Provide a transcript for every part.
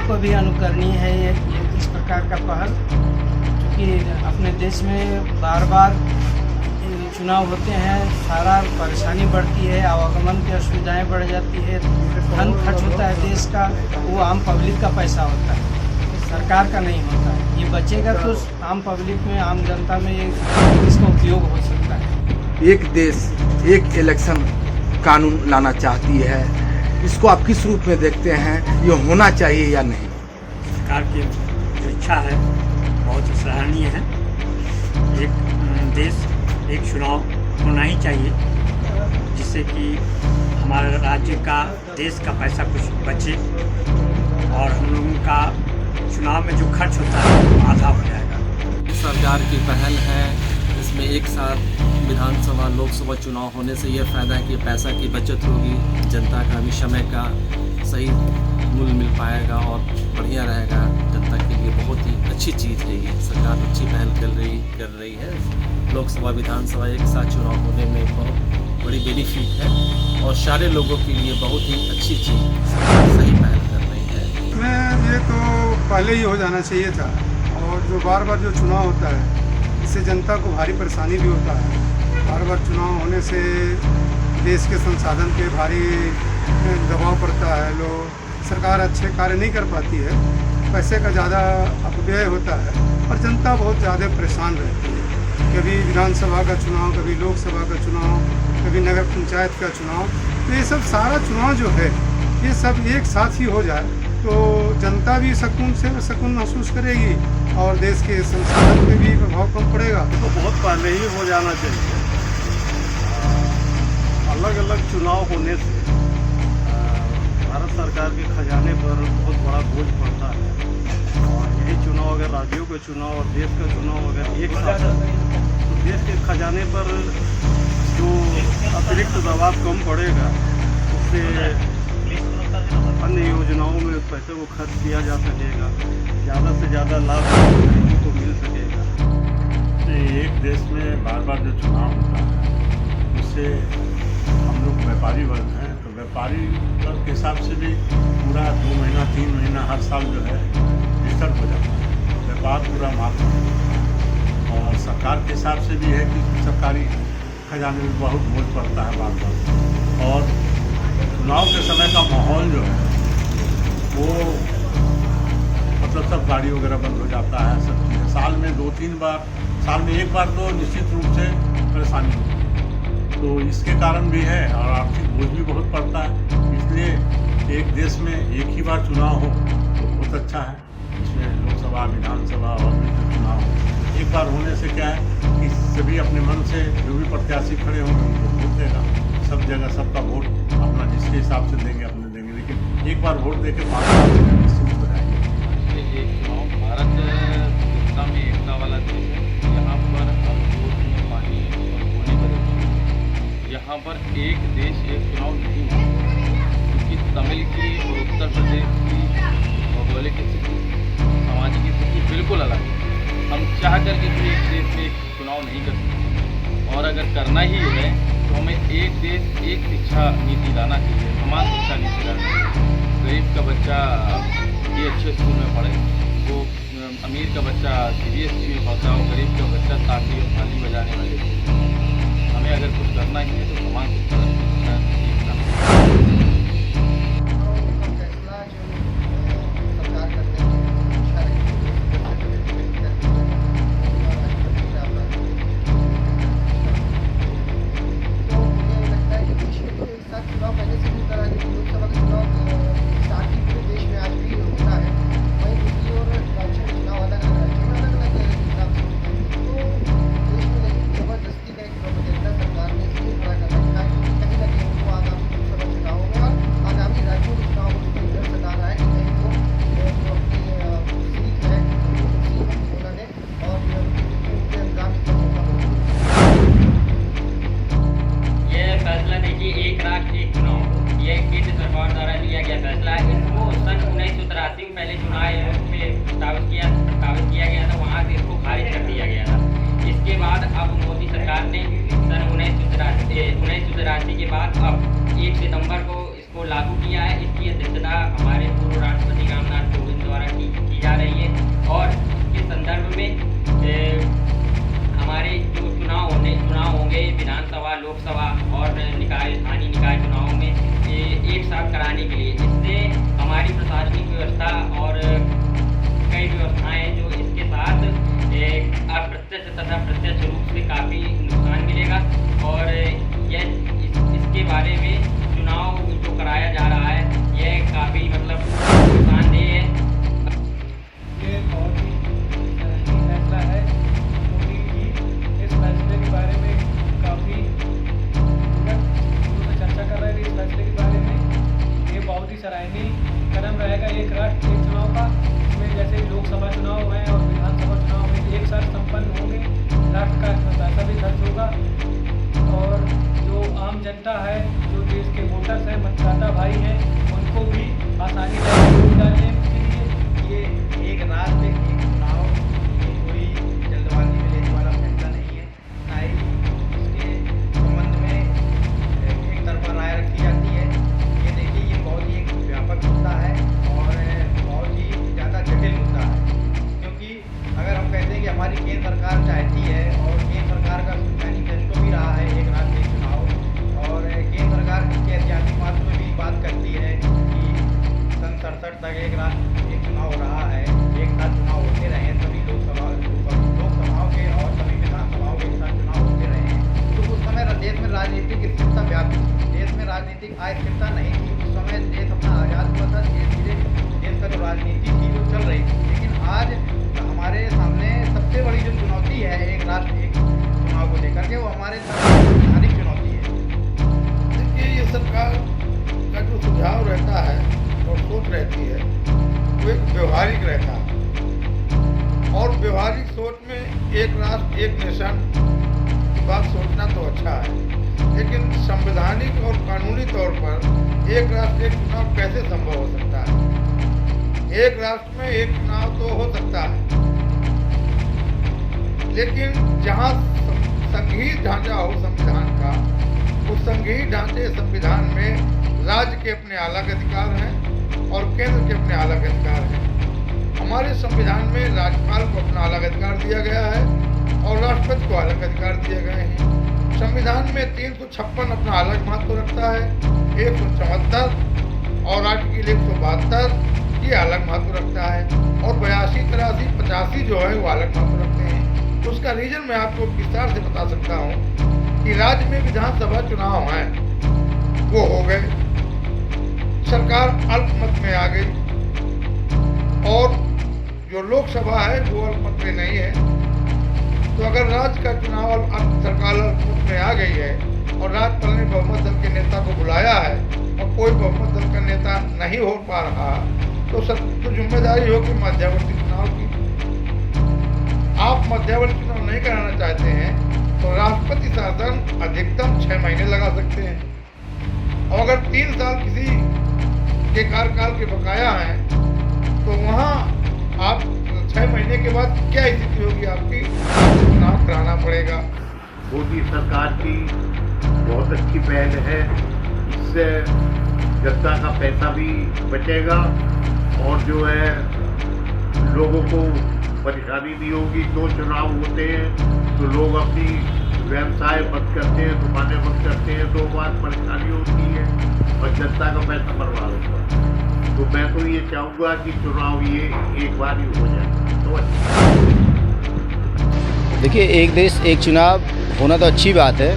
को भी अनुकरणीय है ये इस प्रकार का पहल, क्योंकि अपने देश में बार बार चुनाव होते हैं, सारा परेशानी बढ़ती है, आवागमन की असुविधाएँ बढ़ जाती है, धन खर्च होता है देश का, वो आम पब्लिक का पैसा होता है, सरकार का नहीं होता है। ये बचेगा तो आम पब्लिक में, आम जनता में ये इसका उपयोग हो सकता है। एक देश एक इलेक्शन कानून लाना चाहती है, इसको आप किस रूप में देखते हैं, ये होना चाहिए या नहीं? सरकार की जो इच्छा है बहुत सराहनीय है। एक देश एक चुनाव होना ही चाहिए, जिससे कि हमारे राज्य का, देश का पैसा कुछ बचे और हम लोगों का चुनाव में जो खर्च होता है वो आधा हो जाएगा। सरकार की पहल है, इसमें एक साथ विधानसभा लोकसभा चुनाव होने से यह फ़ायदा है कि पैसा की बचत होगी, जनता का भी समय का सही मूल्य मिल पाएगा और बढ़िया रहेगा जनता के लिए। बहुत ही अच्छी चीज़ है ये, सरकार अच्छी पहल कर रही है। लोकसभा विधानसभा एक साथ चुनाव होने में बहुत बड़ी बेनिफिट है और सारे लोगों के लिए बहुत ही अच्छी चीज़ सरकार सही पहल कर रही है। मैं ये तो पहले ही हो जाना चाहिए था, और जो बार बार जो चुनाव होता है इससे जनता को भारी परेशानी भी होता है। बार बार चुनाव होने से देश के संसाधन पे भारी दबाव पड़ता है, लोग सरकार अच्छे कार्य नहीं कर पाती है, पैसे का ज़्यादा अपव्यय होता है और जनता बहुत ज़्यादा परेशान रहती है। कभी विधानसभा का चुनाव, कभी लोकसभा का चुनाव, कभी नगर पंचायत का चुनाव, तो ये सब सारा चुनाव जो है ये सब एक साथ ही हो जाए तो जनता भी सुकून महसूस करेगी और देश के संसाधन पे भी प्रभाव कम पड़ेगा। तो बहुत पहले ही हो जाना चाहिए। अलग अलग चुनाव होने से भारत सरकार के खजाने पर बहुत बड़ा बोझ पड़ता है, और यही चुनाव अगर राज्यों के चुनाव और देश का चुनाव अगर एक साथ तो देश के खजाने पर जो अतिरिक्त दबाव कम पड़ेगा, उससे अन्य योजनाओं में पैसे को खर्च किया जा सकेगा, ज़्यादा से ज़्यादा लाभ गरीबों को मिल सकेगा। एक देश में बार बार जो चुनाव होता है उससे हम लोग व्यापारी वर्ग हैं, तो व्यापारी वर्ग के हिसाब से भी पूरा 2 महीना 3 महीना हर साल जो है डिस्टर्ब हो जाता है, व्यापार पूरा मार है। और सरकार के हिसाब से भी है कि सरकारी खजाने में बहुत बोझ पड़ता है बार बार। और चुनाव के समय का माहौल जो है वो मतलब सब गाड़ी वगैरह बंद हो जाता है, सब चीज़ें साल में 2-3 बार, साल में एक बार तो निश्चित रूप से परेशानी होती है, तो इसके कारण भी है। और आर्थिक बोझ भी बहुत पड़ता है, इसलिए एक देश में एक ही बार चुनाव हो तो बहुत अच्छा है। इसमें लोकसभा, विधानसभा और भी जो चुनाव हो, एक बार होने से क्या है कि सभी अपने मन से जो भी प्रत्याशी खड़े होंगे उनको वोट देगा, सब जगह सबका वोट अपना जिसके हिसाब से देंगे अपने देंगे, लेकिन एक बार वोट देके 5 साल निश्चित हो जाएंगे। एक चुनाव भारत विविधता में एकता वाला देश है, यहाँ पर हर वोट में पानी और होने बदलती है। यहाँ पर एक देश एक चुनाव नहीं है, क्योंकि तमिल की और उत्तर प्रदेश की भौगोलिक स्थिति, सामाजिक स्थिति बिल्कुल अलग है। हम चाह करके भी एक देश में एक चुनाव नहीं कर सकते, और अगर करना ही है तो हमें एक देश एक शिक्षा नीति लाना चाहिए, समान शिक्षा नीति लाना चाहिए। गरीब का बच्चा ये अच्छे स्कूल में पढ़े, वो अमीर का बच्चा CBSE में पढ़ता हो, गरीब का बच्चा ताली और थाली बजाने वाले। हमें अगर कुछ करना ही है तो समान शिक्षा नीति लाना चाहिए। ये केंद्र सरकार द्वारा लिया गया फैसला है। इसको सन 1983 में पहले चुनाव आयोग में प्रस्तावित किया गया था, वहाँ से इसको खारिज कर दिया गया था। इसके बाद अब मोदी सरकार ने सन 1983 के बाद अब 1 सितंबर को इसको लागू किया है। इसकी अध्यक्षता हमारे पूर्व राष्ट्रपति रामनाथ कोविंद द्वारा की जा रही है। और इसके संदर्भ में हमारे जो चुनाव होंगे विधानसभा, लोकसभा और स्थानीय निकाय चुनावों में एक साथ कराने के लिए, इससे हमारी प्रशासनिक व्यवस्था और कई व्यवस्थाएं जो इसके साथ अप्रत्यक्ष तथा प्रत्यक्ष रूप से काफ़ी नुकसान मिलेगा। और इसके बारे में चुनाव जो कराया जा रहा है यह काफ़ी मतलब नुकसानदेह है। ये बहुत ही सराहनीय फैसला है। मोदी जी इस फैसले के बारे में काफ़ी चर्चा कर रहे थे। इस फैसले के बारे में ये बहुत ही सराहनीय कदम रहेगा एक राष्ट्र एक चुनाव का। इसमें जैसे लोकसभा चुनाव हैं और विधानसभा चुनाव में एक साथ संपन्न होंगे, राष्ट्र का इसमें पैसा भी खर्च होगा और जो आम जनता है, जो देश के वोटर्स हैं, मतदाता भाई हैं, उनको भी आसानी रहेगी वोट डालने के लिए। ये एक राष्ट्र एक चुनाव ये कोई जल्दबाजी में लेने वाला फैसला नहीं है, ना ही इसके संबंध में एक तरफा राय रखी जाती है। ये देखिए, ये बहुत ही एक व्यापक मुद्दा है और बहुत ही ज़्यादा जटिल मुद्दा है, क्योंकि अगर हम कहते हैं कि हमारी केंद्र सरकार चाहती है और केंद्र सरकार का मैनिफेस्टो भी रहा है एक राष्ट्र एक चुनाव, और केंद्र सरकार इसके ऐतिहासिक महत्व में भी बात करती है कि सन 67 तक एक राष्ट्र एक चुनाव रहा है, एक साथ चुनाव होते रहे हैं, सभी लोकसभाओं के और सभी विधानसभाओं के एक साथ चुनाव होते रहे हैं। तो उस समय देश में राजनीतिक स्थिरता व्याप्त थी, देश में राजनीतिक अस्थिरता नहीं थी। उस समय देश अपना आज़ाद हुआ था, धीरे धीरे देश का जो राजनीति थी वो चल रही थी। लेकिन आज हमारे सामने सबसे बड़ी जो चुनौती है एक राष्ट्र एक चुनाव को लेकर के, वो हमारे संवैधानिक चुनौती है। देखिए, ये सरकार का जो सुझाव रहता है और सोच रहती है वो एक व्यवहारिक रहता है, और व्यवहारिक सोच में एक राष्ट्र एक नेशन की बात सोचना तो अच्छा है, लेकिन संवैधानिक और कानूनी तौर पर एक राष्ट्र एक चुनाव कैसे संभव हो सकता है? एक राष्ट्र में एक चुनाव तो हो सकता है, लेकिन जहाँ संघीय ढांचा हो संविधान का, उस संघीय ढांचे संविधान में राज्य के अपने अलग अधिकार हैं और केंद्र के अपने अलग अधिकार हैं। हमारे संविधान में राज्यपाल को अपना अलग अधिकार दिया गया है और राष्ट्रपति को अलग अधिकार दिए गए हैं। संविधान में 356 अपना अलग महत्व रखता है, 174 और आर्टिकल 172 ये अलग महत्व रखता है, और 82, 83, 85 जो है वो अलग महत्व रखते हैं। तो उसका रीजन मैं आपको विस्तार से बता सकता हूँ कि राज्य में विधानसभा चुनाव हैं, वो हो गए, सरकार अल्पमत में आ गई, और जो लोकसभा है वो अल्पमत में नहीं है। तो अगर राज्य का चुनाव सरकार अल्पमत में आ गई है और राज्यपाल ने बहुमत दल के नेता को बुलाया है और कोई बहुमत दल का नेता नहीं हो पा रहा, तो जिम्मेदारी होगी मध्यावर्ती चुनाव की। आप मध्यावर्ती चुनाव नहीं कराना चाहते हैं तो राष्ट्रपति शासन अधिकतम 6 महीने लगा सकते हैं, और अगर 3 साल किसी के कार्यकाल के बकाया हैं तो वहाँ आप 6 महीने के बाद क्या स्थिति होगी आपकी, चुनाव कराना पड़ेगा। मोदी सरकार की बहुत अच्छी पहल है, इससे जनता का पैसा भी बचेगा और जो है लोगों को परेशानी नहीं होगी। 2 चुनाव होते हैं तो लोग अपनी व्यवसाय बंद करते हैं, दुकानें बंद करते हैं, 2 बार परेशानी होती है और जनता का पैसा बर्बाद होता है। तो मैं तो ये चाहूँगा कि चुनाव ये एक बार ही हो जाए तो अच्छा। देखिए, एक देश एक चुनाव होना तो अच्छी बात है,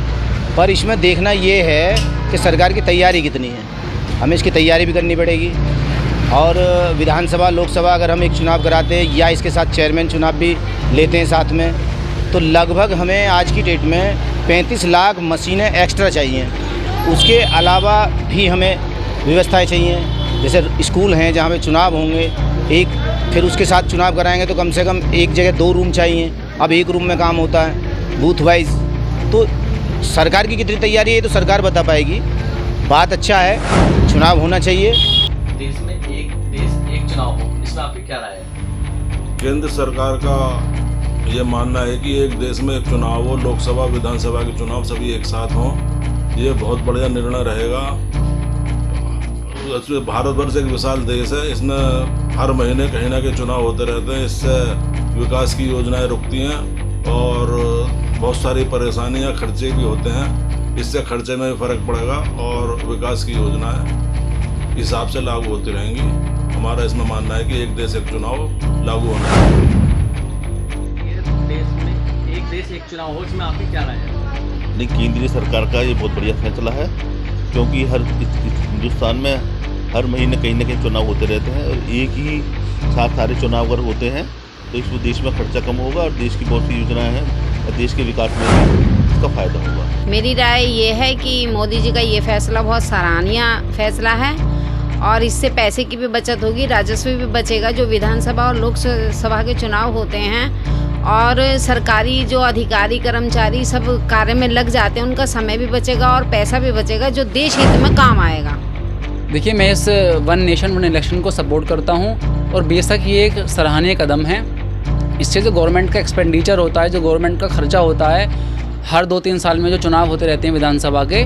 पर इसमें देखना ये है कि सरकार की तैयारी कितनी है। हमें इसकी तैयारी भी करनी पड़ेगी, और विधानसभा लोकसभा अगर हम एक चुनाव कराते हैं या इसके साथ चेयरमैन चुनाव भी लेते हैं साथ में, तो लगभग हमें आज की डेट में 35 लाख मशीनें एक्स्ट्रा चाहिए। उसके अलावा भी हमें व्यवस्थाएं चाहिए, जैसे स्कूल हैं जहाँ पे चुनाव होंगे, एक फिर उसके साथ चुनाव कराएंगे तो कम से कम एक जगह 2 रूम चाहिए। अब 1 रूम में काम होता है बूथ वाइज। तो सरकार की कितनी तैयारी है तो सरकार बता पाएगी। बात अच्छा है, चुनाव होना चाहिए। देश में एक देश एक चुनाव हो, इसमें आपकी क्या राय है? केंद्र सरकार का ये मानना है कि एक देश में एक चुनाव हो, लोकसभा विधानसभा के चुनाव सभी एक साथ हों। ये बहुत बढ़िया निर्णय रहेगा। भारतवर्ष एक विशाल देश है, इसमें हर महीने कहीं ना कहीं चुनाव होते रहते हैं। इससे विकास की योजनाएं रुकती हैं और बहुत सारी परेशानियां, खर्चे भी होते हैं। इससे खर्चे में भी फर्क पड़ेगा और विकास की योजनाएं हिसाब से लागू होती रहेंगी। हमारा इसमें मानना है कि एक देश एक चुनाव लागू होना चाहिए। देश में एक देश एक चुनाव हो, इसमें आपकी क्या राय है? नहीं, केंद्रीय सरकार का ये बहुत बढ़िया फैसला है, क्योंकि हर हिंदुस्तान में हर महीने कहीं ना कहीं चुनाव होते रहते हैं और एक ही साथ सारे चुनाव अगर होते हैं तो इस देश में खर्चा कम होगा और देश की बहुत सी योजनाएं हैं और देश के विकास में भी इसका फायदा होगा। मेरी राय ये है कि मोदी जी का ये फैसला बहुत सराहनीय फैसला है और इससे पैसे की भी बचत होगी, राजस्व भी बचेगा। जो विधानसभा और लोकसभा के चुनाव होते हैं और सरकारी जो अधिकारी कर्मचारी सब कार्य में लग जाते हैं, उनका समय भी बचेगा और पैसा भी बचेगा जो देश हित में काम आएगा। देखिए, मैं इस वन नेशन वन इलेक्शन को सपोर्ट करता हूं और बेशक ये एक सराहनीय कदम है। इससे जो गवर्नमेंट का एक्सपेंडिचर होता है, जो गवर्नमेंट का खर्चा होता है, हर 2-3 साल में जो चुनाव होते रहते हैं विधानसभा के,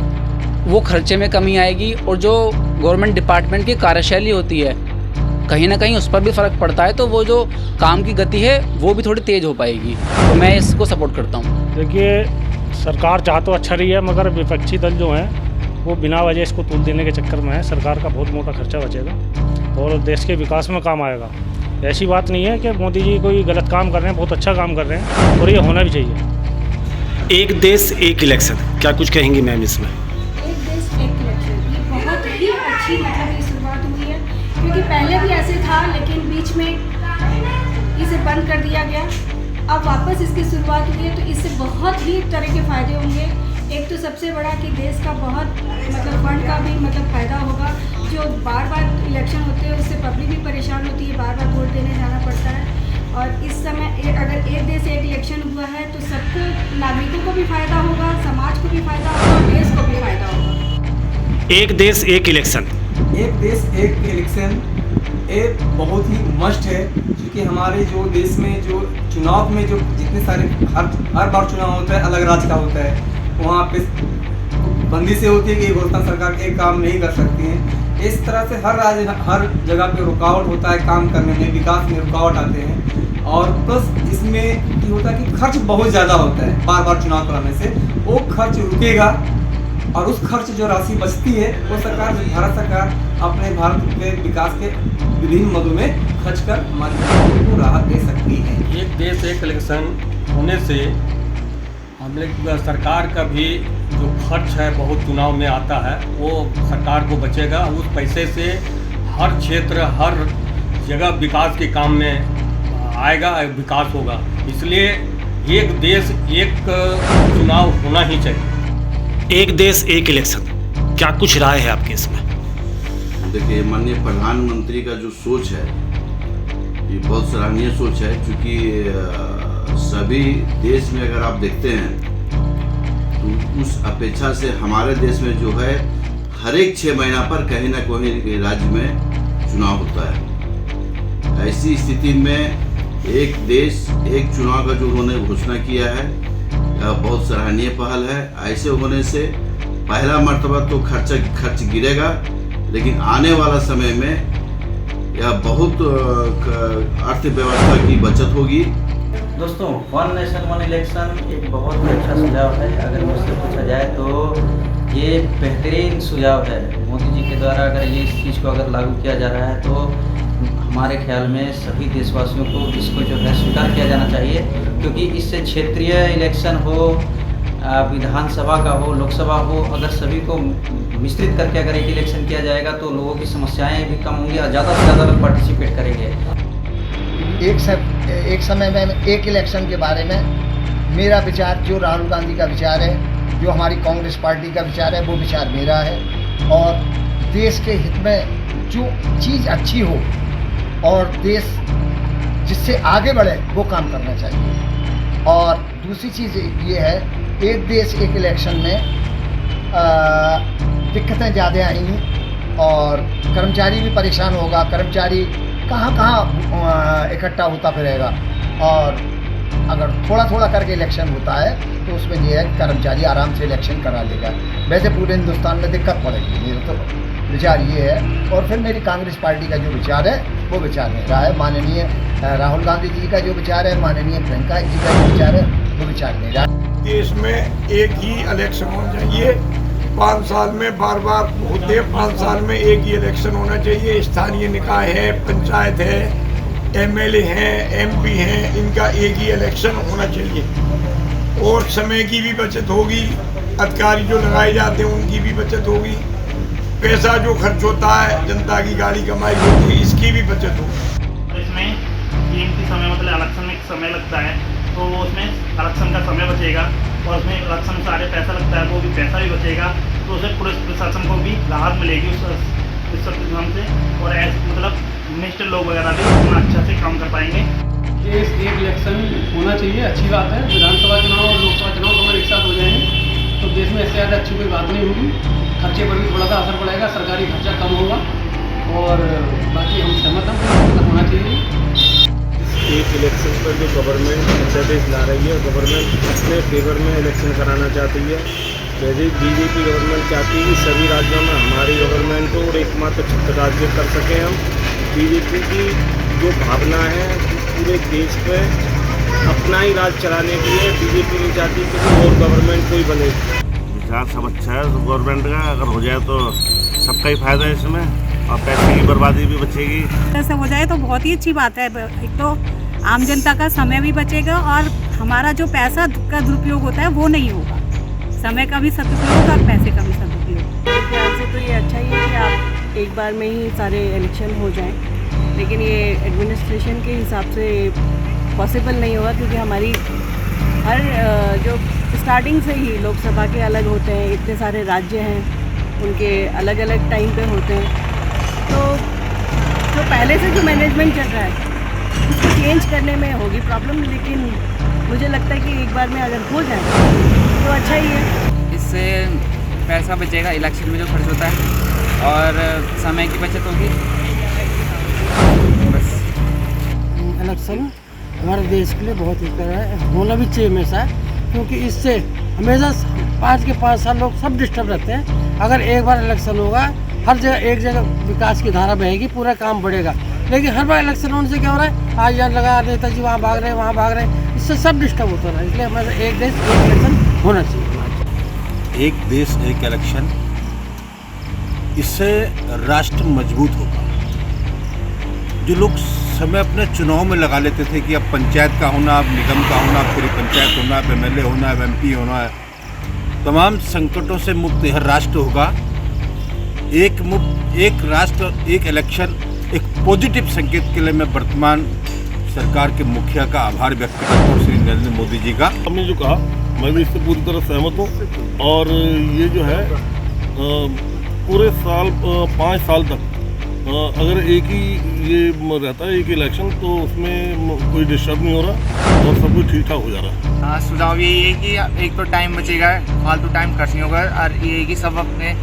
वो खर्चे में कमी आएगी और जो गवर्नमेंट डिपार्टमेंट की कार्यशैली होती है कहीं ना कहीं उस पर भी फ़र्क पड़ता है, तो वो जो काम की गति है वो भी थोड़ी तेज़ हो पाएगी। तो मैं इसको सपोर्ट करता हूँ। देखिए, सरकार चाह तो अच्छा रही है, मगर विपक्षी दल जो हैं वो बिना वजह इसको तूल देने के चक्कर में है। सरकार का बहुत मोटा खर्चा बचेगा और देश के विकास में काम आएगा। ऐसी बात नहीं है कि मोदी जी कोई गलत काम कर रहे हैं, बहुत अच्छा काम कर रहे हैं और ये होना भी चाहिए। एक देश एक इलेक्शन, क्या कुछ कहेंगी मैम इसमें? एक देश एक इलेक्शन, ये बहुत ही अच्छी मतलब ये शुरुआत हुई है, क्योंकि पहले भी ऐसे था लेकिन बीच में इसे बंद कर दिया गया। अब वापस इसकी शुरुआत हुई है तो इससे बहुत ही तरह के फ़ायदे होंगे। एक तो सबसे बड़ा कि देश का बहुत मतलब फंड का भी मतलब फ़ायदा होगा। जो बार बार इलेक्शन होते हैं उससे पब्लिक भी परेशान होती है, बार बार वोट देने जाना पड़ता है। और इस समय अगर एक देश एक इलेक्शन हुआ है तो सबको, नागरिकों को भी फ़ायदा होगा, समाज को भी फ़ायदा होगा और देश को भी फ़ायदा होगा। एक देश एक इलेक्शन, एक देश एक इलेक्शन एक बहुत ही मस्ट है, क्योंकि हमारे जो देश में जो चुनाव में जो जितने सारे हर बार चुनाव होता है अलग राज्य का होता है, वहाँ पे बंदी से होती है कि हिंदुस्तान सरकार एक काम नहीं कर सकती है। इस तरह से हर राज्य हर जगह पे रुकावट होता है, काम करने में, विकास में रुकावट आते हैं। और प्लस इसमें ये होता है कि खर्च बहुत ज़्यादा होता है, बार बार चुनाव कराने से वो खर्च रुकेगा और उस खर्च जो राशि बचती है वो सरकार, भारत सरकार अपने भारत के विकास के विभिन्न मदों में खर्च कर हमारे को राहत दे सकती है। एक देश एक इलेक्शन होने से हम लोग सरकार का भी जो खर्च है बहुत चुनाव में आता है वो सरकार को बचेगा। उस पैसे से हर क्षेत्र हर जगह विकास के काम में आएगा, विकास होगा। इसलिए एक देश एक चुनाव होना ही चाहिए। एक देश एक इलेक्शन, क्या कुछ राय है आपकी इसमें? देखिए, माननीय प्रधानमंत्री का जो सोच है ये बहुत सराहनीय सोच है, क्योंकि सभी देश में अगर आप देखते हैं तो उस अपेक्षा से हमारे देश में जो है हर एक 6 महीना पर कहीं ना कहीं राज्य में चुनाव होता है। ऐसी स्थिति में एक देश एक चुनाव का जो उन्होंने घोषणा किया है यह बहुत सराहनीय पहल है। ऐसे होने से पहला मर्तबा तो खर्च गिरेगा, लेकिन आने वाला समय में यह बहुत अर्थव्यवस्था की बचत होगी। दोस्तों, वन नेशन वन इलेक्शन एक बहुत ही अच्छा सुझाव है। अगर मुझसे पूछा जाए तो ये बेहतरीन सुझाव है। मोदी जी के द्वारा अगर ये इस चीज़ को अगर लागू किया जा रहा है तो हमारे ख्याल में सभी देशवासियों को इसको जो है स्वीकार किया जाना चाहिए, क्योंकि इससे क्षेत्रीय इलेक्शन हो, विधानसभा का हो, लोकसभा हो, अगर सभी को मिश्रित करके अगर एक इलेक्शन किया जाएगा तो लोगों की समस्याएं भी कम होंगी और ज़्यादा से ज़्यादा लोग पार्टिसिपेट करेंगे। एक समय में एक इलेक्शन के बारे में मेरा विचार, जो राहुल गांधी का विचार है, जो हमारी कांग्रेस पार्टी का विचार है, वो विचार मेरा है। और देश के हित में जो चीज़ अच्छी हो और देश जिससे आगे बढ़े वो काम करना चाहिए। और दूसरी चीज़ ये है, एक देश एक इलेक्शन में दिक्कतें ज़्यादा आएंगी और कर्मचारी भी परेशान होगा। कर्मचारी कहाँ इकट्ठा होता फिरेगा, और अगर थोड़ा थोड़ा करके इलेक्शन होता है तो उसमें ये है कर्मचारी आराम से इलेक्शन करा लेगा। वैसे पूरे हिंदुस्तान में दिक्कत पड़ेगी, विचार ये है। और फिर मेरी कांग्रेस पार्टी का जो विचार है वो विचार मेरा है। माननीय राहुल गांधी जी का जो विचार है, माननीय प्रियंका जी का जो विचार है वो विचार मेरा है। देश में एक ही इलेक्शन होना चाहिए। 5 साल में बार बार होते, 5 साल में एक ही इलेक्शन होना चाहिए। स्थानीय निकाय है, पंचायत है, MLA हैं, MP हैं, इनका एक ही इलेक्शन होना चाहिए। और समय की भी बचत होगी, अधिकारी जो लगाए जाते हैं उनकी भी बचत होगी, पैसा जो खर्च होता है जनता की गाड़ी कमाई होती है इसकी भी बचत होगी। इसमें कीमती समय मतलब इलेक्शन में समय लगता है तो उसमें इलेक्शन का समय बचेगा और उसमें इलेक्शन में सारे पैसा लगता है वो भी पैसा भी बचेगा, तो उससे पुलिस प्रशासन को भी राहत मिलेगी उस सब काम से। और ऐसे मतलब मिनिस्टर लोग वगैरह भी उतना अच्छा से काम कर पाएंगे। ये एक इलेक्शन होना चाहिए, अच्छी बात है। विधानसभा चुनाव और लोकसभा चुनाव दोनों एक साथ हो जाएंगे तो देश में इससे ज़्यादा अच्छी कोई बात नहीं होगी। खर्चे पर भी थोड़ा सा असर पड़ेगा, सरकारी खर्चा कम होगा और बाकी हम सहमत हैं, होना चाहिए। एक इलेक्शन पर जो गवर्नमेंट अध्यादेश ला रही है, गवर्नमेंट अपने फेवर में इलेक्शन कराना चाहती है। यदि बीजेपी गवर्नमेंट चाहती है कि सभी राज्यों में हमारी गवर्नमेंट को और एकमात्र छत्र राज्य कर सकें हम। बीजेपी की जो भावना है पूरे देश पे अपना ही राज चलाने के लिए बीजेपी नहीं चाहती कि और गवर्नमेंट कोई बने। विचार सब अच्छा है गवर्नमेंट का, अगर हो जाए तो सबका ही फायदा है इसमें और पैसे की बर्बादी भी बचेगी। ऐसा हो जाए तो बहुत ही अच्छी बात है। एक तो आम जनता का समय भी बचेगा और हमारा जो पैसा का दुरुपयोग होता है वो नहीं होगा। समय का भी सदुपयोग और पैसे का भी सदुपयोग। मेरे ख्याल से तो ये अच्छा ही है कि आप एक बार में ही सारे इलेक्शन हो जाएं, लेकिन ये एडमिनिस्ट्रेशन के हिसाब से पॉसिबल नहीं होगा क्योंकि हमारी हर जो स्टार्टिंग से ही लोकसभा के अलग होते हैं, इतने सारे राज्य हैं उनके अलग अलग टाइम पे होते हैं, तो जो पहले से जो मैनेजमेंट चल रहा है उसको चेंज करने में होगी प्रॉब्लम। लेकिन मुझे लगता है कि एक बार में अगर हो जाए तो अच्छा ही है। इससे पैसा बचेगा इलेक्शन में जो खर्च होता है और समय की बचत होगी। बस इलेक्शन हमारे देश के लिए बहुत ही होना भी चाहिए हमेशा, क्योंकि इससे हमेशा 5 के 5 साल लोग सब डिस्टर्ब रहते हैं। अगर एक बार इलेक्शन होगा हर जगह एक जगह विकास की धारा बहेगी, पूरा काम बढ़ेगा। लेकिन हर बार इलेक्शन होने से क्या हो रहा है, आज यहाँ लगा नेताजी वहाँ भाग रहे हैं, वहाँ भाग रहे हैं, इससे सब डिस्टर्ब होता है। इसलिए हमारे एक देश एक इलेक्शन होना चाहिए। एक देश एक इलेक्शन, इससे राष्ट्र मजबूत होगा। जो लोग समय अपने चुनाव में लगा लेते थे कि अब पंचायत का होना, अब निगम का होना, अब पूरी पंचायत होना, अब MLA होना, अब MP होना है, तमाम संकटों से मुक्त यह राष्ट्र होगा। एक राष्ट्र एक इलेक्शन एक पॉजिटिव संकेत के लिए मैं वर्तमान सरकार के मुखिया का आभार व्यक्त करता हूँ, श्री नरेंद्र मोदी जी का। हमने जो कहा मैं भी इससे पूरी तरह सहमत हूँ और ये जो है पूरे साल 5 साल तक अगर एक ही ये रहता है एक इलेक्शन तो उसमें कोई डिस्टर्ब नहीं हो रहा और सब कुछ ठीक ठाक हो जा रहा है। सुझाव यही है कि एक तो टाइम बचेगा, फालतू टाइम खर्च नहीं होगा और ये है कि सब अपने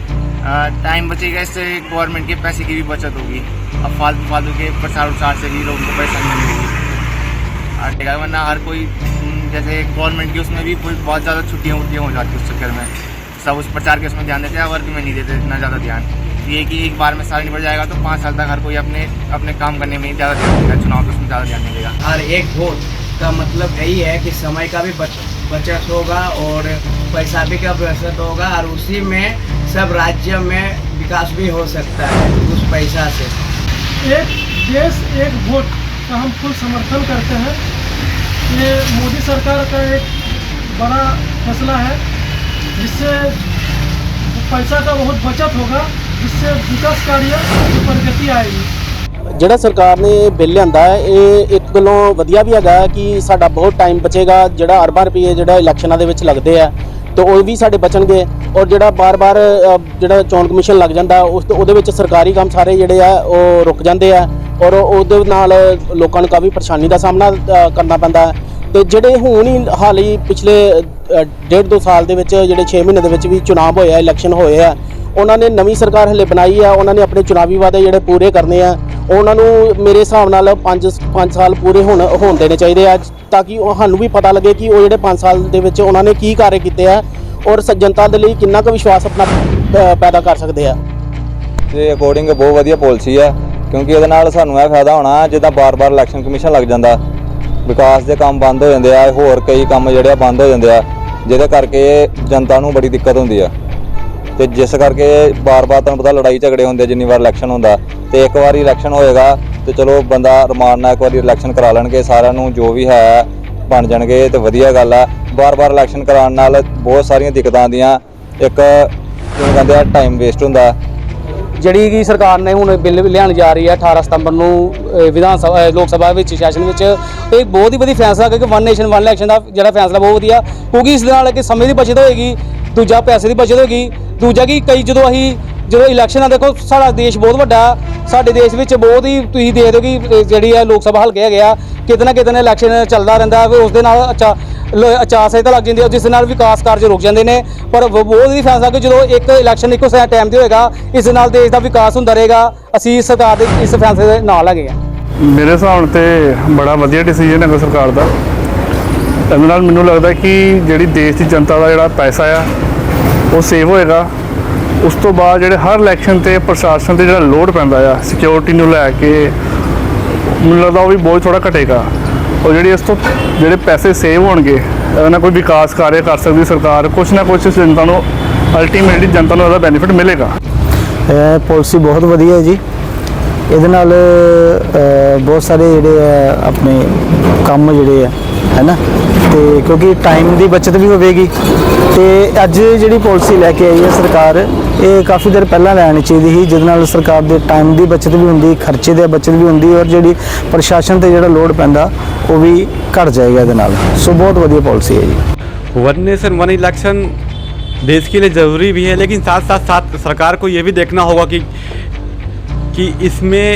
टाइम बचेगा, इससे गवर्नमेंट के पैसे की भी बचत होगी। अब फालतू के प्रचार उचार से भी लोगों को परेशानी मिलेगी। वरना हर कोई जैसे गवर्नमेंट की उसमें भी बहुत ज़्यादा छुट्टियाँ हो जाती है, उस चक्कर में सब उस प्रचार के उसमें ध्यान देते हैं, वर्क में नहीं देते इतना ज़्यादा ध्यान। ये कि एक बार में सारा निपट जाएगा तो 5 साल तक हर कोई अपने काम करने में ज़्यादा ध्यान देगा, चुनाव तो उसमें ज़्यादा ध्यान नहीं देगा। और एक वोट का मतलब यही है कि समय का भी बचत होगा और पैसा भी का बचत होगा और उसी में सब राज्य में विकास भी हो सकता है उस पैसा से। एक देश एक वोट का हम फुल समर्थन करते हैं। ये मोदी सरकार का एक बड़ा फैसला है जिससे पैसा का बहुत बचत होगा, जिससे विकास कार्य की प्रगति आएगी। ਜਿਹੜਾ ਸਰਕਾਰ ਨੇ ਬਿੱਲ ਲਿਆਂਦਾ ਹੈ ਇਹ ਇੱਕ ਗੱਲੋਂ ਵਧੀਆ ਵੀ ਹੈਗਾ ਕਿ ਸਾਡਾ ਬਹੁਤ ਟਾਈਮ ਬਚੇਗਾ। ਜਿਹੜਾ ਅਰਬਾਂ ਰੁਪਏ ਜਿਹੜਾ ਇਲੈਕਸ਼ਨਾਂ ਦੇ ਵਿੱਚ ਲੱਗਦੇ ਆ ਤੇ ਉਹ ਵੀ ਸਾਡੇ ਬਚਣਗੇ ਔਰ ਜਿਹੜਾ ਬਾਰ-ਬਾਰ ਜਿਹੜਾ ਚੋਣ ਕਮਿਸ਼ਨ ਲੱਗ ਜਾਂਦਾ ਉਹਦੇ ਵਿੱਚ ਸਰਕਾਰੀ ਕੰਮ ਸਾਰੇ ਜਿਹੜੇ ਆ ਉਹ ਰੁਕ ਜਾਂਦੇ ਆ ਔਰ ਉਹਦੇ ਨਾਲ ਲੋਕਾਂ ਨੂੰ ਕਾਫੀ ਪਰੇਸ਼ਾਨੀ ਦਾ ਸਾਹਮਣਾ ਕਰਨਾ ਪੈਂਦਾ ਹੈ। ਤੇ ਜਿਹੜੇ ਹੁਣ ਹੀ ਹਾਲ ਹੀ ਪਿਛਲੇ 1.5-2 ਸਾਲ ਦੇ ਵਿੱਚ ਜਿਹੜੇ 6 ਮਹੀਨੇ ਦੇ ਵਿੱਚ ਵੀ ਚੁਣਾਵ ਹੋਏ ਆ, ਇਲੈਕਸ਼ਨ ਹੋਏ ਆ, ਉਹਨਾਂ ਨੇ ਨਵੀਂ ਸਰਕਾਰ ਹਲੇ ਬਣਾਈ ਆ, ਉਹਨਾਂ ਨੇ ਆਪਣੇ ਚੁਣਾਵੀ ਵਾਅਦੇ ਜਿਹੜੇ ਪੂਰੇ ਕਰਨੇ ਆ। ਉਹਨਾਂ ਨੂੰ ਮੇਰੇ ਹਿਸਾਬ ਨਾਲ 5 ਸਾਲ ਪੂਰੇ ਹੋਣ ਦੇਣੇ ਚਾਹੀਦੇ ਆ ਤਾਂ ਕਿ ਸਾਨੂੰ ਵੀ ਪਤਾ ਲੱਗੇ ਕਿ ਉਹ ਜਿਹੜੇ 5 ਸਾਲ ਦੇ ਵਿੱਚ ਉਹਨਾਂ ਨੇ ਕੀ ਕਾਰਜ ਕੀਤੇ ਆ ਔਰ ਜਨਤਾ ਦੇ ਲਈ ਕਿੰਨਾ ਕੁ ਵਿਸ਼ਵਾਸ ਆਪਣਾ ਪੈਦਾ ਕਰ ਸਕਦੇ ਆ। ਦੇ ਅਕੋਰਡਿੰਗ ਬਹੁਤ ਵਧੀਆ ਪਾਲਿਸੀ ਆ, ਕਿਉਂਕਿ ਇਹਦੇ ਨਾਲ ਸਾਨੂੰ ਇਹ ਫਾਇਦਾ ਹੋਣਾ ਜਿੱਦਾਂ ਬਾਰ-ਬਾਰ ਇਲੈਕਸ਼ਨ ਕਮਿਸ਼ਨ ਲੱਗ ਜਾਂਦਾ, ਵਿਕਾਸ ਦੇ ਕੰਮ ਬੰਦ ਹੋ ਜਾਂਦੇ ਆ, ਹੋਰ ਕਈ ਕੰਮ ਜਿਹੜੇ ਆ ਬੰਦ ਹੋ ਜਾਂਦੇ ਆ, ਜਿਹਦੇ ਕਰਕੇ ਜਨਤਾ ਨੂੰ ਬੜੀ ਦਿੱਕਤ ਹੁੰਦੀ ਆ। ਤੇ ਜਿਸ ਕਰਕੇ ਬਾਰ-ਬਾਰ ਤੁਹਾਨੂੰ ਪਤਾ ਲੜਾਈ ਝਗੜੇ ਹੁੰਦੇ ਜਿੰਨੀ ਵਾਰ ਇਲੈਕਸ਼ਨ ਹੁੰਦਾ, ਤੇ ਇੱਕ ਵਾਰੀ ਇਲੈਕਸ਼ਨ ਹੋਏਗਾ ਤੇ ਚਲੋ ਬੰਦਾ ਰਮਾਨ ਨਾਲ ਇੱਕ ਵਾਰੀ ਇਲੈਕਸ਼ਨ ਕਰਾ ਲੈਣਗੇ, ਸਾਰਿਆਂ ਨੂੰ ਜੋ ਵੀ ਹੈ ਬਣ ਜਾਣਗੇ ਤੇ ਵਧੀਆ ਗੱਲ ਆ। ਬਾਰ-ਬਾਰ ਇਲੈਕਸ਼ਨ ਕਰਾਉਣ ਨਾਲ ਬਹੁਤ ਸਾਰੀਆਂ ਦਿੱਕਤਾਂ ਆਉਂਦੀਆਂ, ਇੱਕ ਜਿਵੇਂ ਕਹਿੰਦੇ ਆ ਟਾਈਮ ਵੇਸਟ ਹੁੰਦਾ। ਜਿਹੜੀ ਕਿ ਸਰਕਾਰ ਨੇ ਹੁਣ ਬਿੱਲ ਲਿਆਉਣ ਜਾ ਰਹੀ ਹੈ 18 ਸਤੰਬਰ ਨੂੰ ਵਿਧਾਨ ਸਭਾ ਲੋਕ ਸਭਾ ਵਿੱਚ ਸੈਸ਼ਨ ਵਿੱਚ, ਇਹ ਬਹੁਤ ਹੀ ਵਧੀਆ ਫੈਸਲਾ ਕਿਉਂਕਿ ਵਨ ਨੇਸ਼ਨ ਵਨ ਇਲੈਕਸ਼ਨ ਦਾ ਜਿਹੜਾ ਫੈਸਲਾ ਬਹੁਤ ਵਧੀਆ, ਕਿਉਂਕਿ ਇਸ ਦੇ ਨਾਲ ਕਿ ਸਮੇਂ ਦੀ ਬਚਤ ਹੋਏਗੀ, ਦੂਜਾ ਪੈਸੇ ਦੀ ਬਚਤ ਹੋਏਗੀ, ਦੂਜਾ ਕਿ ਕਈ ਜਦੋਂ ਇਲੈਕਸ਼ਨ ਆ, ਦੇਖੋ ਸਾਡਾ ਦੇਸ਼ ਬਹੁਤ ਵੱਡਾ, ਸਾਡੇ ਦੇਸ਼ ਵਿੱਚ ਬਹੁਤ ਹੀ ਤੁਸੀਂ ਦੇਖਦੇ ਹੋ ਕਿ ਜਿਹੜੀ ਹੈ ਲੋਕ ਸਭਾ ਹਲਕੇ ਹੈਗੇ ਆ, ਕਿਤੇ ਨਾ ਕਿਤੇ ਇਲੈਕਸ਼ਨ ਚੱਲਦਾ ਰਹਿੰਦਾ, ਉਸ ਦੇ ਨਾਲ ਅਚਾਰ ਸੰਹਿਤਾ ਲੱਗ ਜਾਂਦੀ ਹੈ, ਜਿਸ ਨਾਲ ਵਿਕਾਸ ਕਾਰਜ ਰੁਕ ਜਾਂਦੇ ਨੇ। ਪਰ ਬਹੁਤ ਹੀ ਫੈਸਲਾ ਕਿ ਜਦੋਂ ਇੱਕ ਇਲੈਕਸ਼ਨ ਇੱਕੋ ਟਾਈਮ 'ਤੇ ਹੋਏਗਾ, ਇਸ ਦੇ ਨਾਲ ਦੇਸ਼ ਦਾ ਵਿਕਾਸ ਹੁੰਦਾ ਰਹੇਗਾ। ਅਸੀਂ ਸਰਕਾਰ ਦੇ ਇਸ ਫੈਸਲੇ ਦੇ ਨਾਲ ਹੈਗੇ ਆ। ਮੇਰੇ ਹਿਸਾਬ ਤੇ ਬੜਾ ਵਧੀਆ ਡਿਸੀਜਨ ਹੈਗਾ ਸਰਕਾਰ ਦਾ। ਇਹਦੇ ਨਾਲ ਮੈਨੂੰ ਲੱਗਦਾ ਕਿ ਜਿਹੜੀ ਦੇਸ਼ ਦੀ ਜਨਤਾ ਦਾ ਜਿਹੜਾ ਪੈਸਾ ਆ ਉਹ ਸੇਵ ਹੋਏਗਾ। ਉਸ ਤੋਂ ਬਾਅਦ ਜਿਹੜੇ ਹਰ ਇਲੈਕਸ਼ਨ ਤੇ ਪ੍ਰਸ਼ਾਸਨ ਤੇ ਜਿਹੜਾ ਲੋਡ ਪੈਂਦਾ ਆ ਸਿਕਿਉਰਿਟੀ ਨੂੰ ਲੈ ਕੇ, ਮੈਨੂੰ ਲੱਗਦਾ ਉਹ ਵੀ ਬਹੁਤ ਥੋੜਾ ਘਟੇਗਾ। और जी इस तो जोड़े पैसे सेव होंगे, ना कोई विकास कार्य कर सकती सरकार, कुछ ना कुछ जनता को अल्टीमेटली जनता को बेनीफिट मिलेगा। पॉलिसी बहुत वधिया है जी, ये बहुत सारे जोड़े अपने काम जोड़े है ना, तो क्योंकि टाइम की बचत भी होगी। तो अज जी पॉलिसी लैके आई है सरकार, ये काफ़ी देर पहला लैनी चाहिए थी, जिद सरकार के टाइम की बचत भी होंगी, खर्चे की बचत भी होंगी, और जी प्रशासन से जो लोड पैंदा वो भी घट जाएगा ये। सो बहुत वधिया पॉलिसी है जी। वन नेशन वन इलेक्शन देश के लिए ज़रूरी भी है, लेकिन साथ साथ सरकार को ये भी देखना होगा कि इसमें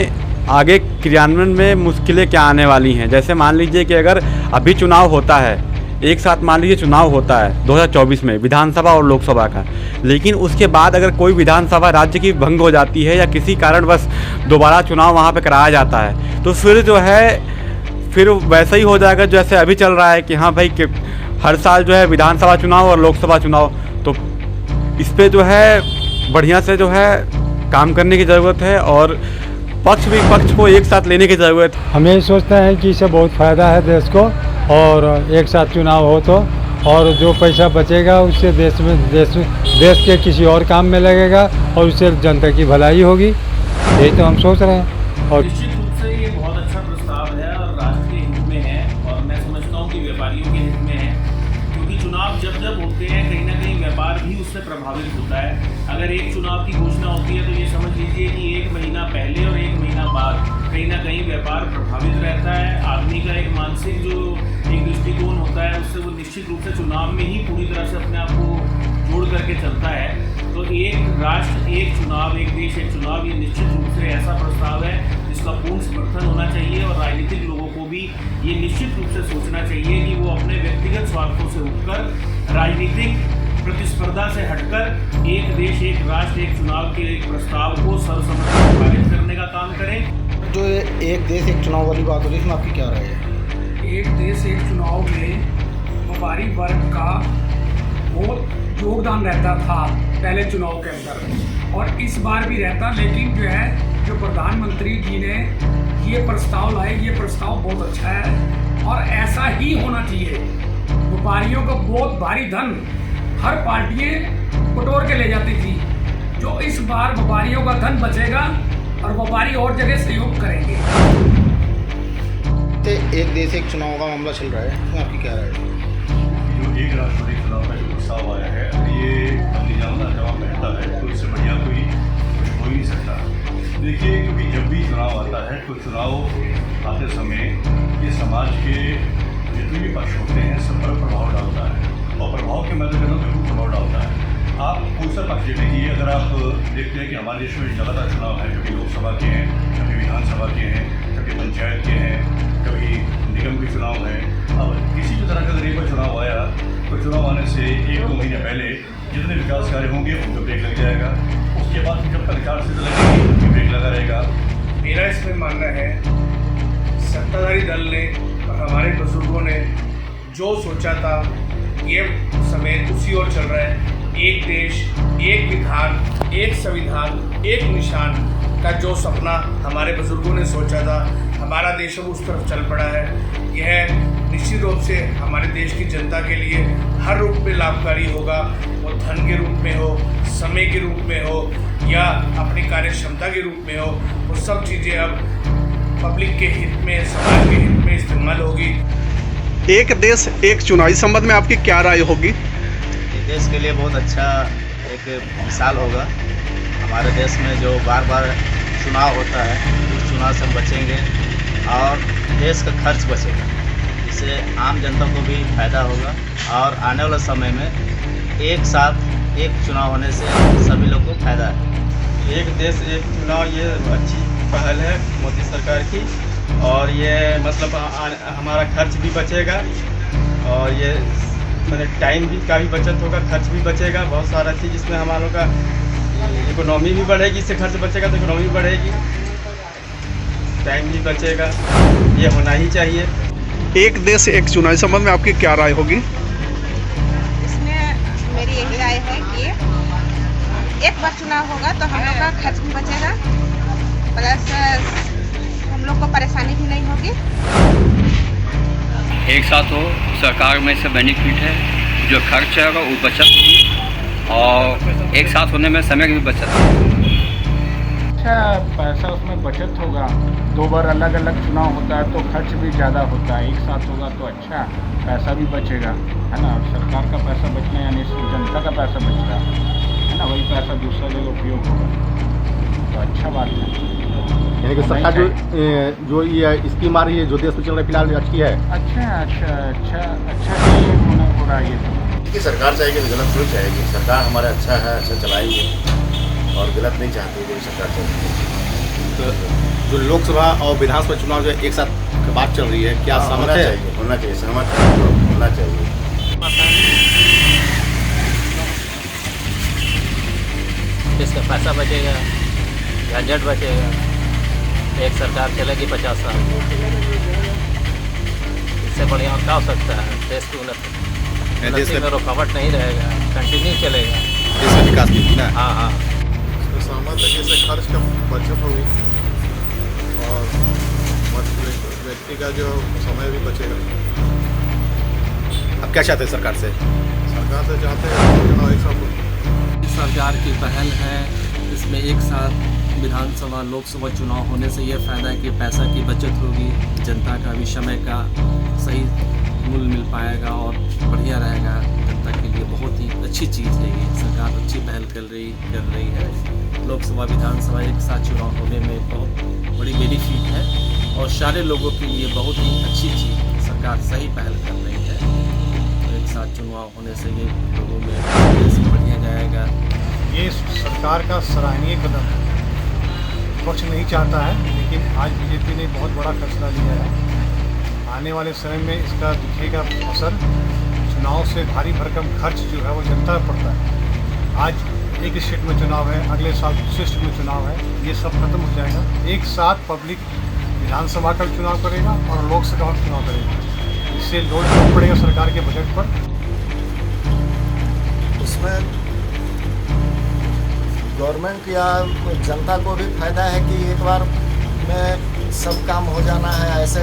आगे क्रियान्वयन में मुश्किलें क्या आने वाली हैं। जैसे मान लीजिए कि अगर अभी चुनाव होता है, एक साथ मान लीजिए चुनाव होता है 2024 में विधानसभा और लोकसभा का, लेकिन उसके बाद अगर कोई विधानसभा राज्य की भंग हो जाती है या किसी कारणवश दोबारा चुनाव वहाँ पे कराया जाता है, तो फिर जो है फिर वैसा ही हो जाएगा जैसे अभी चल रहा है कि हाँ भाई कि हर साल जो है विधानसभा चुनाव और लोकसभा चुनाव। तो इस पर जो है बढ़िया से जो है काम करने की ज़रूरत है और पक्ष विपक्ष को एक साथ लेने की ज़रूरत है। हम यही सोचते हैं कि इससे बहुत फ़ायदा है देश को, और एक साथ चुनाव हो तो, और जो पैसा बचेगा उससे देश के किसी और काम में लगेगा और उससे जनता की भलाई होगी, यही तो हम सोच रहे हैं। और निश्चित रूप से ये बहुत अच्छा प्रस्ताव है और राष्ट्र के हित में है, और मैं समझता हूँ कि व्यापारियों के हित में है, क्योंकि चुनाव जब होते हैं कहीं ना कहीं व्यापार भी उससे प्रभावित होता है। अगर एक चुनाव की घोषणा होती है तो ये समझ लीजिए कि 1 महीना पहले और 1 महीना बाद कहीं ना कहीं व्यापार प्रभावित रहता है। आदमी का एक मानसिक जो एक दृष्टिकोण होता है उससे वो निश्चित रूप से चुनाव में ही पूरी तरह से अपने आप को जोड़ करके चलता है। तो एक राष्ट्र एक चुनाव, एक देश एक चुनाव, ये निश्चित रूप से ऐसा प्रस्ताव है जिसका पूर्ण समर्थन होना चाहिए, और राजनीतिक लोगों को भी ये निश्चित रूप से सोचना चाहिए कि वो अपने व्यक्तिगत स्वार्थों से उठकर राजनीतिक प्रतिस्पर्धा से हटकर एक देश एक राष्ट्र एक चुनाव के एक प्रस्ताव को सर्वसम्मति से पारित करने का काम करें। जो एक देश एक चुनाव वाली बात हो रही है, इसमें आपकी क्या राय है? एक देश एक चुनाव में व्यापारी वर्ग का बहुत योगदान रहता था पहले चुनाव के अंदर, और इस बार भी रहता, लेकिन जो है जो प्रधानमंत्री जी ने ये प्रस्ताव लाए, ये प्रस्ताव बहुत अच्छा है और ऐसा ही होना चाहिए। व्यापारियों का बहुत भारी धन हर पार्टियाँ बटोर के ले जाती थी, जो इस बार व्यापारियों का धन बचेगा और व्यापारी और जगह सहयोग करेंगे। एक देश एक चुनाव का मामला चल रहा है, इसमें आपकी क्या राय है? जो एक राष्ट्र एक चुनाव का जो प्रस्ताव आया है, ये नतीजा जवाब रहता है तो इससे बढ़िया कोई कुछ हो ही नहीं सकता। देखिए, क्योंकि जब भी चुनाव आता है तो चुनाव आते समय ये समाज के जितने भी पक्ष होते हैं सब पर प्रभाव डालता है, और प्रभाव के मैं तो कहता हूँ जरूर प्रभाव डालता है। आप कोई सा पक्ष देखिए, अगर आप देखते हैं कि हमारे देश में लगातार चुनाव है, कभी लोकसभा के हैं, कभी विधानसभा के हैं, कभी पंचायत के हैं, कभी निगम के चुनाव हैं। अब किसी भी तरह का अगर एक बार चुनाव आया तो चुनाव आने से 1-2 महीने पहले जितने विकास कार्य होंगे उन पर ब्रेक लग जाएगा, उसके बाद जब तक चार्जशीट लगेगी उन पर ब्रेक लगा रहेगा। मेरा इसमें मानना है सत्ताधारी दल ने और हमारे बुजुर्गों ने जो सोचा था ये समय उसी ओर चल रहा है। एक देश, एक विधान, एक संविधान, एक निशान का जो सपना हमारे बुजुर्गों ने सोचा था, हमारा देश अब उस तरफ चल पड़ा है। यह निश्चित रूप से हमारे देश की जनता के लिए हर रूप में लाभकारी होगा, वो धन के रूप में हो, समय के रूप में हो या अपनी कार्य क्षमता के रूप में हो। वो सब चीज़ें अब पब्लिक के हित में, समाज के हित में इस्तेमाल होगी। एक देश एक चुनाव, इस संबंध में आपकी क्या राय होगी? देश के लिए बहुत अच्छा एक मिसाल होगा। हमारे देश में जो बार बार चुनाव होता है, उस चुनाव से हम बचेंगे और देश का खर्च बचेगा। इससे आम जनता को भी फायदा होगा और आने वाले समय में एक साथ एक चुनाव होने से सभी लोग को फायदा है। एक देश एक चुनाव, ये अच्छी पहल है मोदी सरकार की, और ये मतलब हमारा खर्च भी बचेगा और ये मैंने टाइम भी का भी बचत होगा, खर्च भी बचेगा। बहुत सारा चीज़ इसमें हमारों का इकोनॉमी भी बढ़ेगी, इससे खर्च बचेगा तो इकोनॉमी बढ़ेगी, टाइम भी बचेगा। ये होना ही चाहिए। एक देश एक चुनाव, इस संबंध में आपकी क्या राय होगी? इसमें मेरी यही राय है कि एक बार चुनाव होगा तो हम लोग का खर्च भी बचेगा, प्लस हम लोग को परेशानी भी नहीं होगी। एक साथ हो, सरकार में से बेनिफिट है, जो खर्च है वो बचत होगी और एक साथ होने में समय की भी बचत है। अच्छा पैसा उसमें बचत होगा। 2 बार अलग अलग चुनाव होता है तो खर्च भी ज़्यादा होता है, एक साथ होगा तो अच्छा पैसा भी बचेगा, है ना। सरकार का पैसा बचना यानी जनता का पैसा बच रहा है ना, वही पैसा दूसरा जगह उपयोग होगा, तो अच्छा बात है। यानी कि सरकार जो ये स्कीम आ रही है, जो देश में चल रहा है फिलहाल, अच्छी है। अच्छा नहीं हो रहा है ये कि सरकार चाहेगी तो गलत थोड़ी चाहेगी। सरकार हमारा अच्छा है, अच्छा चलाएंगे और गलत नहीं चाहती जो सरकार चाहेगी। तो जो लोकसभा और विधानसभा चुनाव जो एक साथ बात चल रही है, क्या सहमत है? होना चाहिए, सहमत होना चाहिए। इसका पैसा बचेगा, झंझट बचेगा। एक सरकार चलेगी 50 साल, इससे बढ़िया और क्या हो सकता है। देश की उन्नति में रुकावट नहीं रहेगा, कंटिन्यू चलेगा देश का विकास की ना। हाँ सहमत है, जैसे खर्च का बचत होगी और व्यक्ति का जो समय भी बचेगा। अब क्या चाहते हैं सरकार से? सरकार से चाहते हैं चुनाव एक साथ। सरकार की पहल है, इसमें एक साथ विधानसभा लोकसभा चुनाव होने से ये फ़ायदा है कि पैसा की बचत होगी, जनता का भी समय का सही मूल्य मिल पाएगा और बढ़िया रहेगा। जनता के लिए बहुत ही अच्छी चीज़ है ये, सरकार अच्छी पहल कर रही है। लोकसभा विधानसभा एक साथ चुनाव होने में बहुत बड़ी बेनिफिट है और सारे लोगों के लिए बहुत ही अच्छी चीज़ सरकार सही पहल कर रही है। तो एक साथ चुनाव होने से ये लोगों में बढ़िया जाएगा। ये सरकार का सराहनीय कदम है। विपक्ष नहीं चाहता है, लेकिन आज बीजेपी ने बहुत बड़ा फैसला लिया है। आने वाले समय में इसका दिखेगा असर। चुनाव से भारी भरकम खर्च जो है वो जनता पर पड़ता है। आज एक स्टेट में चुनाव है, अगले साल दूसरे स्टेट में चुनाव है, ये सब खत्म हो जाएगा। एक साथ पब्लिक विधानसभा का चुनाव करेगा और लोकसभा का चुनाव करेगा। इससे लोड कम पड़ेगा सरकार के बजट पर। उसमें गवर्नमेंट या जनता को भी फायदा है कि एक बार में सब काम हो जाना है। ऐसे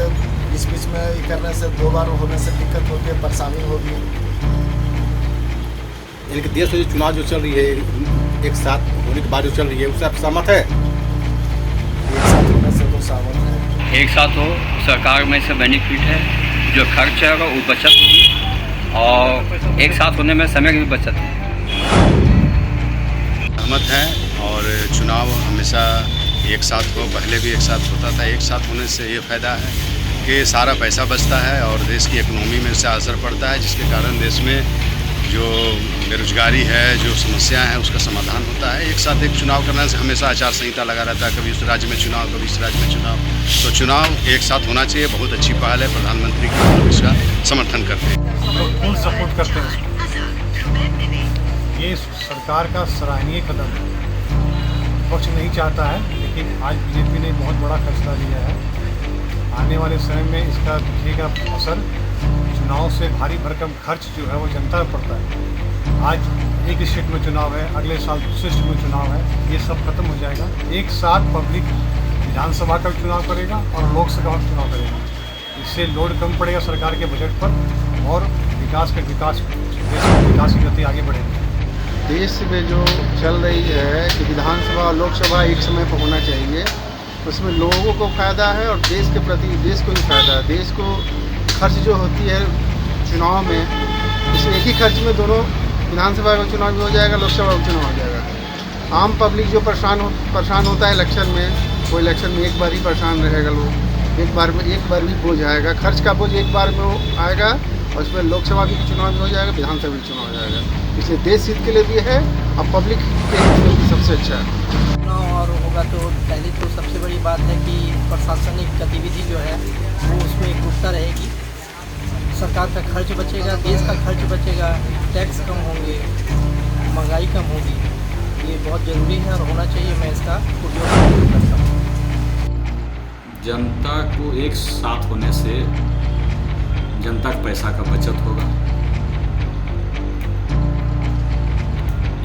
बीच में ये करने से 2 बार होने से दिक्कत होती है, परेशानी होगी। यानी कि देश में जो चुनाव जो चल रही है, एक साथ होने के बाद जो चल रही है, उससे आप सहमत है? एक साथ होने से तो सहमत है। एक साथ हो, सरकार में से बेनिफिट है, जो खर्च है वो बचत होगी और एक साथ होने में समय की भी बचत है। सहमत है और चुनाव हमेशा एक साथ हो, पहले भी एक साथ होता था। एक साथ होने से ये फ़ायदा है कि सारा पैसा बचता है और देश की इकोनॉमी में इससे असर पड़ता है, जिसके कारण देश में जो बेरोजगारी है, जो समस्या है, उसका समाधान होता है। एक साथ एक चुनाव करने से हमेशा आचार संहिता लगा रहता है, कभी उस राज्य में चुनाव, कभी इस राज्य में चुनाव। तो चुनाव एक साथ होना चाहिए, बहुत अच्छी पहल है प्रधानमंत्री की, हम लोग इसका समर्थन करते हैं। फुल सपोर्ट करते हैं। ये सरकार का सराहनीय कदम है। विपक्ष नहीं चाहता है, लेकिन आज बीजेपी ने बहुत बड़ा फैसला लिया है। आने वाले समय में इसका दिखेगा असर। चुनाव से भारी भरकम खर्च जो है वो जनता पर पड़ता है। आज एक स्टेट में चुनाव है, अगले साल दूसरे स्टेट में चुनाव है, ये सब खत्म हो जाएगा। एक साथ पब्लिक विधानसभा का चुनाव करेगा और लोकसभा का चुनाव करेगा। इससे लोड कम पड़ेगा सरकार के बजट पर और देश की विकास की गति आगे बढ़ेगी। देश में जो चल रही है कि विधानसभा और लोकसभा एक समय पर होना चाहिए, उसमें लोगों को फ़ायदा है और देश के प्रति देश को भी फ़ायदा है। देश को खर्च जो होती है चुनाव में, इस एक ही खर्च में दोनों विधानसभा का चुनाव भी हो जाएगा, लोकसभा का चुनाव हो जाएगा। आम पब्लिक जो परेशान होता है इलेक्शन में, वो इलेक्शन में एक बार ही परेशान रहेगा। लोग एक बार भी बोझ आएगा, खर्च का बोझ एक बार में आएगा और उसमें लोकसभा भी चुनाव भी हो जाएगा, विधानसभा भी चुनाव हो जाएगा। इसलिए देश हित के लिए भी है और पब्लिक के हित में भी सबसे अच्छा है। चुनाव और होगा तो पहले तो सबसे बड़ी बात है कि प्रशासनिक गतिविधि जो है वो उसमें एकरूपता रहेगी, सरकार का खर्च बचेगा, देश का खर्च बचेगा, टैक्स कम होंगे, महंगाई कम होगी। ये बहुत ज़रूरी है और होना चाहिए। मैं इसका उपयोग करता हूँ। जनता को एक साथ होने से जनता का पैसा का बचत होगा,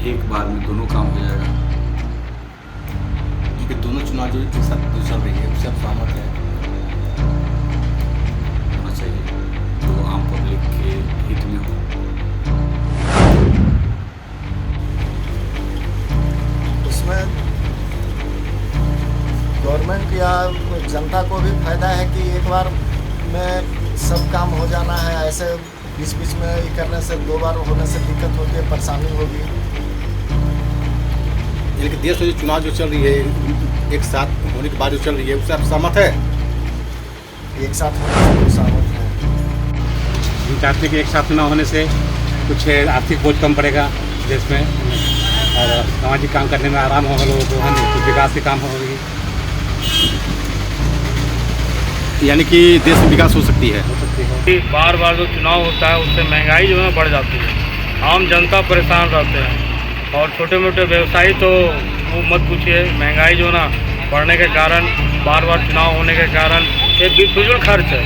एक बार में दोनों काम हो जाएगा। क्योंकि दोनों चुनाव जो एक साथ चल रही है उससे आप सहमत है? होना चाहिए जो आम पब्लिक के हित में हो। उसमें गवर्नमेंट या जनता को भी फायदा है कि एक बार में सब काम हो जाना है। ऐसे बीच बीच में ये करने से दो बार होने से दिक्कत होगी, परेशानी होगी। यानी देश में जो चुनाव जो चल रही है एक साथ होने के बाद जो चल रही है उससे आप सहमत है? एक साथ होने से सहमत है। हम चाहते हैं कि एक साथ चुनाव होने से कुछ आर्थिक बोझ कम पड़ेगा देश में और सामाजिक काम करने में आराम होगा लोगों को, है नहीं? कुछ विकास के काम होगी, यानी कि देश में विकास हो सकती है। बार बार जो चुनाव होता है उससे महंगाई जो है बढ़ जाती है, आम जनता परेशान रहते हैं और छोटे मोटे व्यवसायी तो वो मत पूछिए। महंगाई जो ना बढ़ने के कारण, बार बार चुनाव होने के कारण ये फिजूल खर्च है।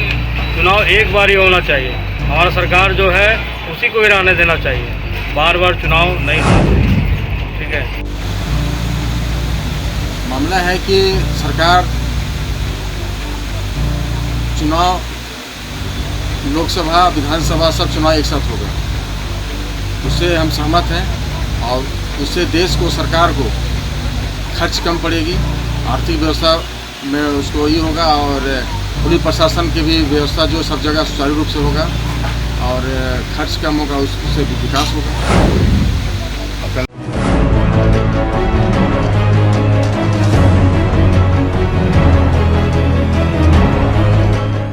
चुनाव एक बार ही होना चाहिए, हमारा सरकार जो है उसी को ही रहने देना चाहिए, बार बार चुनाव नहीं होना चाहिए। ठीक है, मामला है कि सरकार चुनाव लोकसभा विधानसभा सब चुनाव एक साथ होगा, उससे हम सहमत हैं और उससे देश को, सरकार को खर्च कम पड़ेगी, आर्थिक व्यवस्था में उसको ये होगा और पुलिस प्रशासन की भी व्यवस्था जो सब जगह सुचारू रूप से होगा और खर्च कम होगा, उससे भी विकास होगा।